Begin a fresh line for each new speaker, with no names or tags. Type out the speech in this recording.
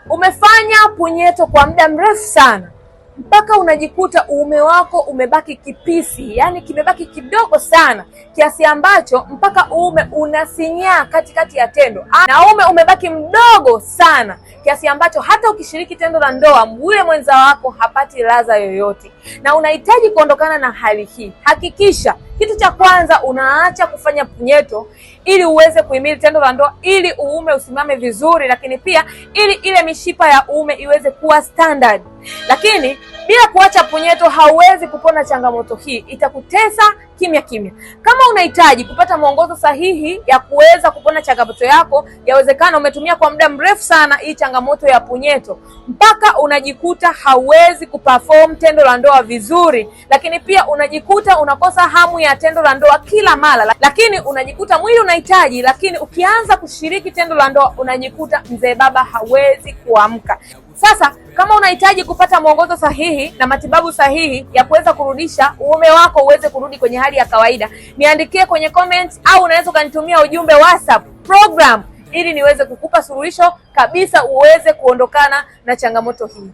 Umefanya punyeto kwa muda mrefu sana mpaka unajikuta uume wako umebaki kipisi, yani kimebaki kidogo sana kiasi ambacho mpaka uume unasinyaa katikati ya tendo, na uume umebaki mdogo sana kiasi ambacho hata ukishiriki tendo la ndoa yule mwenza wako hapati ladha yoyote, na unahitaji kuondokana na hali hii. Hakikisha kitu cha kwanza unaacha kufanya punyeto ili uweze kuhimili tendo la ndoa, ili uume usimame vizuri, lakini pia ili ile mishipa ya uume iweze kuwa standard. Lakini bila kuacha punyeto hauwezi kupona changamoto hii, itakutesa kimya kimya. Kama unahitaji kupata mwongozo sahihi ya kuweza kupona changamoto yako, yawezekana umetumia kwa muda mrefu sana hii changamoto ya punyeto mpaka unajikuta hauwezi kuperform tendo la ndoa vizuri, lakini pia unajikuta unakosa hamu ya tendo la ndoa kila mara, lakini unajikuta mwili unahitaji, lakini ukianza kushiriki tendo la ndoa unajikuta mzee baba hawezi kuamka. Sasa kama unahitaji kupata mwongozo sahihi na matibabu sahihi ya kuweza kurudisha uume wako uweze kurudi kwenye hali ya kawaida, niandikie kwenye comment au unaweza ukanitumia ujumbe WhatsApp program ili niweze kukupa suluhisho kabisa uweze kuondokana na changamoto hii.